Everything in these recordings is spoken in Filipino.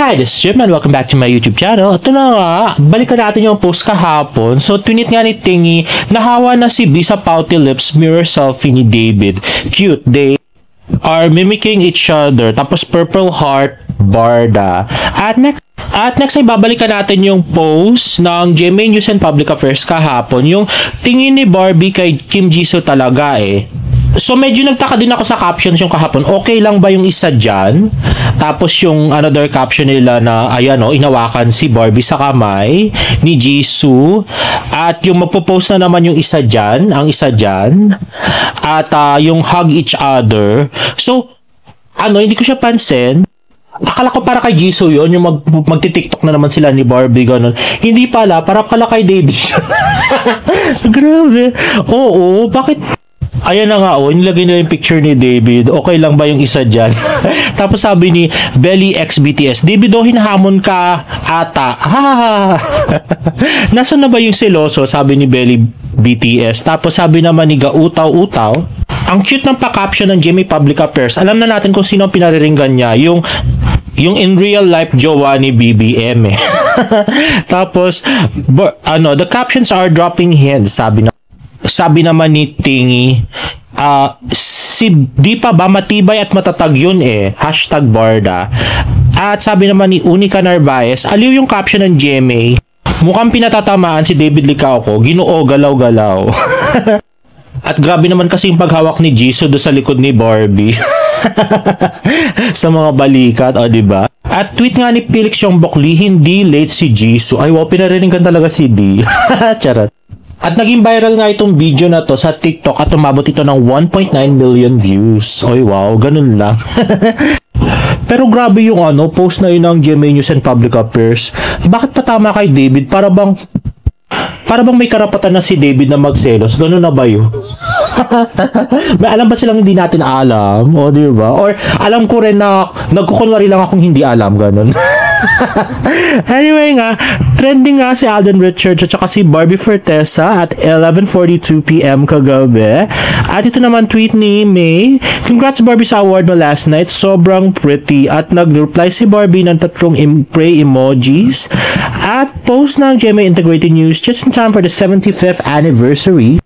Hi, this is Jim and welcome back to my YouTube channel. Ito na nga, balikan natin yung post kahapon. So, tweet nga ni Tingy, nahawa na si B sa pouty lips mirror selfie ni David. Cute, they are mimicking each other. Tapos purple heart, Barda. At next ay babalikan natin yung post ng GMA News and Public Affairs kahapon. Yung tingin ni Barbie kay Kim Jisoo talaga eh. So medyo nagtaka din ako sa captions yung kahapon. Okay lang ba yung isa dyan? Tapos yung another caption nila na ayan o, inawakan si Barbie sa kamay ni Jisoo. At yung magpo-post na naman yung isa dyan, ang isa dyan. At yung hug each other. So, hindi ko siya pansin. Akala ko para kay Jisoo yun, yung magti-TikTok na naman sila ni Barbie, ganun. Hindi pala, para kala kay David. Grabe. Oo, bakit? Ayan na nga nilagay nila yung picture ni David. Okay lang ba yung isa dyan? Tapos sabi ni Belly X BTS, David hinahamon ka ata. Nasaan na ba yung seloso? Sabi ni Belly BTS. Tapos sabi naman ni Gautaw-Utaw, ang cute ng pa-caption ng GMA Public Affairs. Alam na natin kung sino ang pinariringgan niya. Yung in real life jowa ni BBM eh. Tapos the captions are dropping hints, sabi naman ni Tingy, si di pa ba matibay at matatag yun eh, #Barda. At sabi naman ni Unica Narvaez, aliw yung caption ng GMA, mukhang pinatatamaan si David Licauco, Ginoo galaw-galaw. At grabe naman kasi yung paghawak ni Jisoo do sa likod ni Barbie. Sa mga balikat, diba? At tweet nga ni Felix yung Bokli, hindi late si Jisoo. Ay wow, pinariningan talaga si D. Charot. At naging viral nga itong video na to sa TikTok at umabot ito ng 1.9 million views. Oy wow, ganun lang. Pero grabe yung post na yun ng GMA News and Public Affairs. Bakit patama kay David? Para bang may karapatan na si David na magselos? Ganun na ba yun? May alam ba silang hindi natin alam? O diba? Or alam ko rin na nagkukunwari lang akong hindi alam. Ganun. Anyway nga, trending nga si Alden Richards at saka si Barbie Fortesa at 11:42 PM kagabi. At ito naman tweet ni May, congrats Barbie sa award mo last night, sobrang pretty. At nag-reply si Barbie ng tatlong pray emojis. At post ng GMA Integrated News just in time for the 75th anniversary.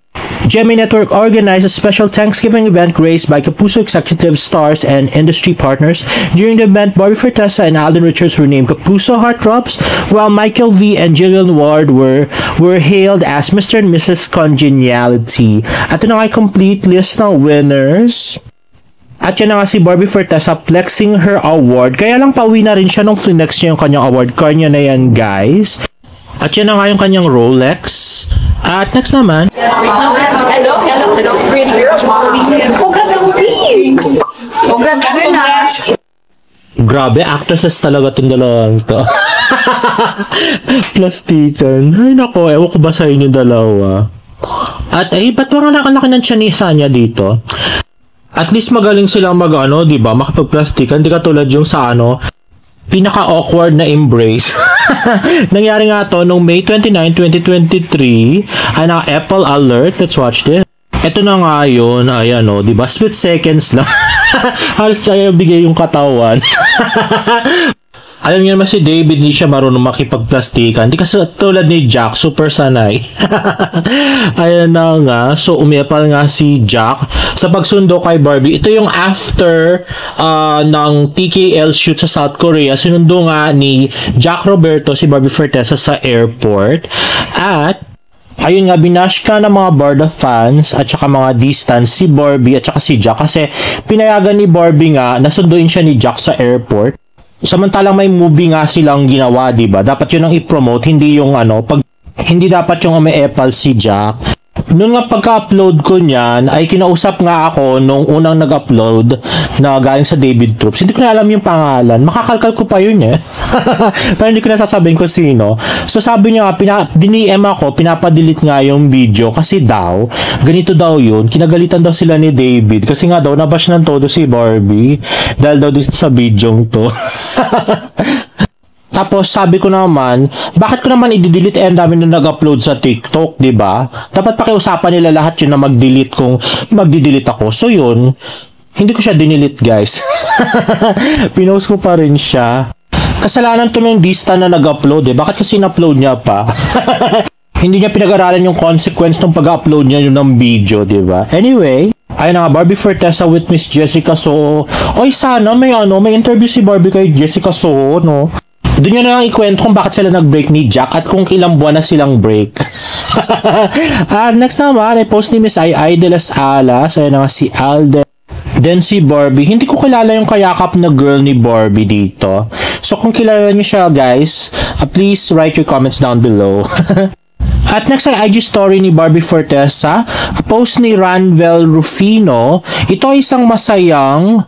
GMA Network organized a special Thanksgiving event graced by Kapuso executive stars and industry partners. During the event, Barbie Fortesa and Alden Richards were named Kapuso Heartthrobs, while Michael V and Jillian Ward were hailed as Mr. and Mrs. Congeniality. At ito na nga complete list ng winners. At yan na nga si Barbie Fortesa flexing her award. Kaya lang pauwi na rin siya nung flex niya yung kanyang award card niya na yan, guys. At yan na nga yung kanyang Rolex. At next naman, hello, pretty girls. Congrats sa movie! Congrats na! Grabe, actresses talaga itong dalawang to. Plastikan. Ay nako, ewan ko ba sa inyo dalawa. At ba't mga laki ng tsanisa niya dito? At least magaling silang diba, makapagplastikan. Di katulad yung sa pinaka-awkward na embrace. Nangyari nga to nung May 29, 2023. Ay Apple alert. Let's watch this. Ito na nga yun. Ayan diba? Split seconds lang. Halos ayaw bigay yung katawan. Alam niyo naman si David, hindi siya marunong makipagplastikan. Hindi kasi tulad ni Jack, super sanay. Ayan na nga. So, umepal nga si Jack sa pagsundo kay Barbie. Ito yung after ng TKL shoot sa South Korea. Sinundo nga ni Jack Roberto si Barbie Fortesa sa airport. At ayun nga, binash ka ng mga Barda fans at saka mga distance si Barbie at saka si Jack kasi pinayagan ni Barbie nga nasunduin siya ni Jack sa airport. Samantalang may movie nga silang ginawa, diba? Dapat yun ang i-promote, hindi yung hindi dapat yung eme-epal si Jack. Noon nga pagka-upload ko niyan, ay kinausap nga ako nung unang nag-upload na galing sa David Troops. Hindi ko na alam yung pangalan. Makakalkal ko pa yun eh. Pero hindi ko na sasabihin ko sino. So sabi niya nga, diniem ako, pinapadelete nga yung video kasi daw, ganito daw yun, kinagalitan daw sila ni David. Kasi nga daw, nabash ng todo si Barbie. Dahil daw dito sa video to. Tapos sabi ko naman, bakit ko naman i-delete ang dami na nag-upload sa TikTok, 'di ba? Dapat pakiusapan nila lahat 'yun na mag-delete kung mag-delete ako. So 'yun, hindi ko siya dinelete, guys. Pinost ko pa rin siya. Kasalanan to ng Dista na nag-upload eh. Bakit kasi in-upload niya pa? Hindi niya pinag-aralan yung consequence ng pag-upload niya yung ng video, di ba? Anyway, ayun na nga, Barbie Fortesa with Miss Jessica Soho. Oy, sana may interview si Barbie kay Jessica Soho, no? Doon nyo na lang ikwento kung bakit sila nag-break ni Jack at kung ilang buwan na silang break. Next naman, ay post ni Miss Ai de las Alas. Ayun na nga si Alden. Then si Barbie. Hindi ko kilala yung kayakap na girl ni Barbie dito. So kung kilala niyo siya, guys, please write your comments down below. At next ay IG story ni Barbie Fortesa, a post ni Ranvel Rufino. Ito ay isang masayang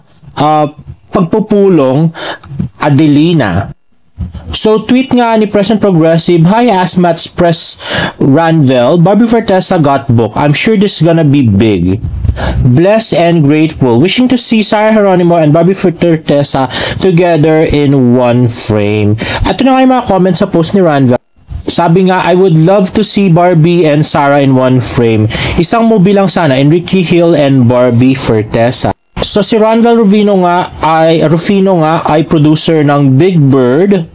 pagpupulong Adelina. So tweet nga ni Present Progressive, "Hi Asmat's Press Ranvel, Barbie Fortesa got booked. I'm sure this is gonna be big. Blessed and grateful. Wishing to see Sarah Geronimo and Barbie Fortesa together in one frame." At ito na nga yung mga comments sa post ni Ranvel. Sabi nga, "I would love to see Barbie and Sarah in one frame. Isang movie lang sana, Enrique Hill and Barbie Fortesa." So si Ranvel Rufino nga ay producer ng Big Bird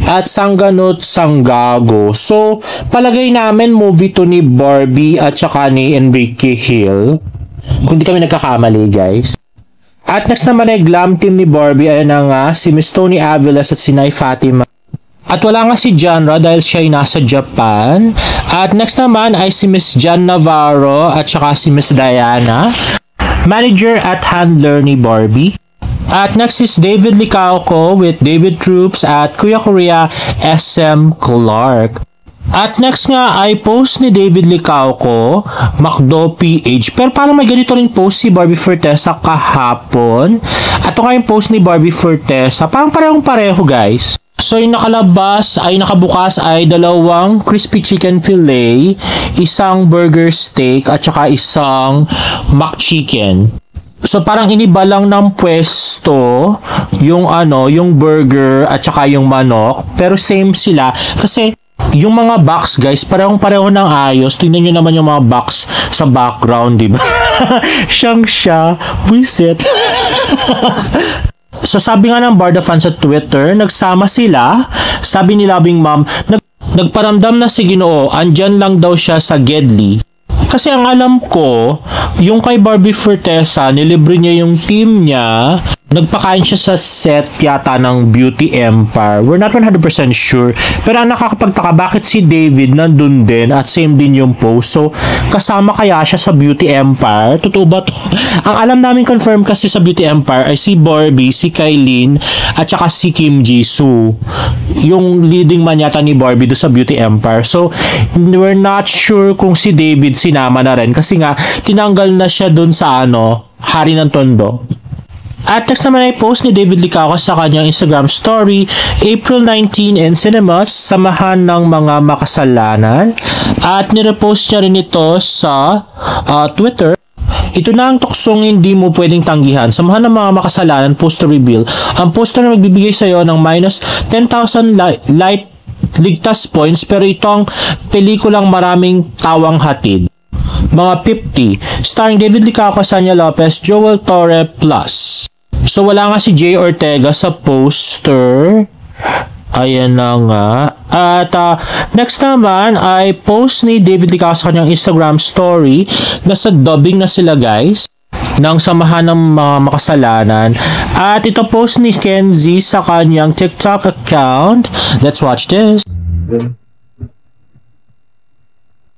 at Sangganot Sanggago. So palagay namin movie to ni Barbie at saka ni Enrique Hill. Kung di kami nagkakamali, guys. At next naman ay glam team ni Barbie. Ayan na nga, si Miss Tony Aviles at si Nay Fatima. At wala nga si Janra dahil siya ay nasa Japan. At next naman ay si Miss Jan Navarro at saka si Miss Diana, manager at handler ni Barbie. At next is David Licauco with David Troops at Kuya Korea SM Clark. At next nga ay post ni David Licauco, Macdo PH. Pero parang may ganito rin post si Barbie Fortesa kahapon. At ito nga yung post ni Barbie Fortesa. Parang parehong-pareho, guys. So yung nakabukas ay 2 crispy chicken fillet, isang burger steak at saka isang McChicken. So parang iniba lang ng pwesto yung burger at saka yung manok, pero same sila kasi yung mga box, guys, parehong-pareho ng ayos. Tingnan nyo naman yung mga box sa background, di ba? Siya, wisit. So sabi nga ng Barda fans sa Twitter, nagsama sila. Sabi ni Loving Mom, nagparamdam na si Ginoo, andyan lang daw siya sa Gedli. Kasi ang alam ko, yung kay Barbie Fortesa, nilibre niya yung team niya. Nagpakain siya sa set yata ng Beauty Empire. We're not 100% sure. Pero ang nakakapagtaka, bakit si David nandun din at same din yung post? So, kasama kaya siya sa Beauty Empire? Totoo ba to? Ang alam namin confirm kasi sa Beauty Empire ay si Barbie, si Kailin, at saka si Kim Jisoo. Yung leading man yata ni Barbie do sa Beauty Empire. So, we're not sure kung si David sinama na rin. Kasi nga, tinanggal na siya dun sa Hari ng Tondo. At next naman ay post ni David Licauco sa kanyang Instagram story, April 19 in cinemas, samahan ng mga makasalanan. At nirepost niya rin ito sa Twitter. Ito na ang tuksong hindi mo pwedeng tanggihan. Samahan ng mga makasalanan, poster reveal. Ang poster na magbibigay sa iyo ng minus 10,000 light ligtas points, pero ito ang pelikulang maraming tawang hatid. Mga 50, starring David Licauco, Sanya Lopez, Joel Torre Plus. So wala nga si Jay Ortega sa poster. Ayan na nga. At next naman ay post ni David Licauco sa kanyang Instagram story. Nasa dubbing na sila, guys, ng Samahan ng Mga Makasalanan. At ito post ni Kenzie sa kanyang TikTok account. Let's watch this.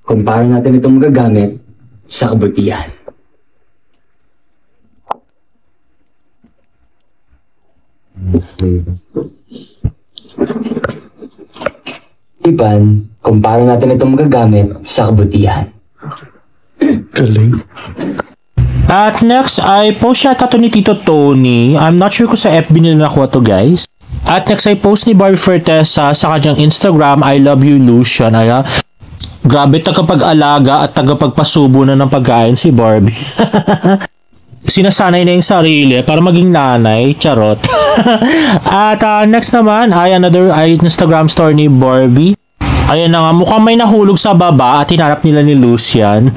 Kung paano natin itong magagamit sa kabutihan. Ipan, kung paano natin itong magagamit sa kabutihan. Galing. At next ay post siya to ni Tito Tony. I'm not sure kung sa FB nila nakuha to, guys. At next ay post ni Barbie Fortesa sa kanyang Instagram, I love you Lucian. Grabe, tagapag-alaga at tagapagpasubo na ng pagkain si Barbie. Sinasanay na yung sarili para maging nanay, charot. At next naman ay another Instagram story ni Barbie. Ayan na nga, mukhang may nahulog sa baba at hinarap nila ni Lucian.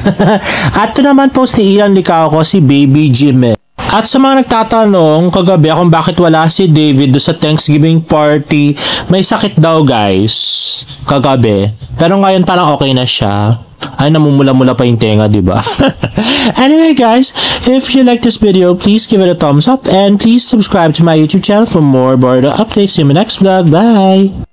At ito naman post ni Ilan Licauco, si Baby Jimmy. At sa mga nagtatanong kagabi kung bakit wala si David do sa Thanksgiving party, may sakit daw guys kagabi. Pero ngayon parang okay na siya. Ay, namumula-mula pa yung tenga, diba? Anyway guys, if you like this video, please give it a thumbs up and please subscribe to my YouTube channel for more Bardo updates. See you in my next vlog. Bye!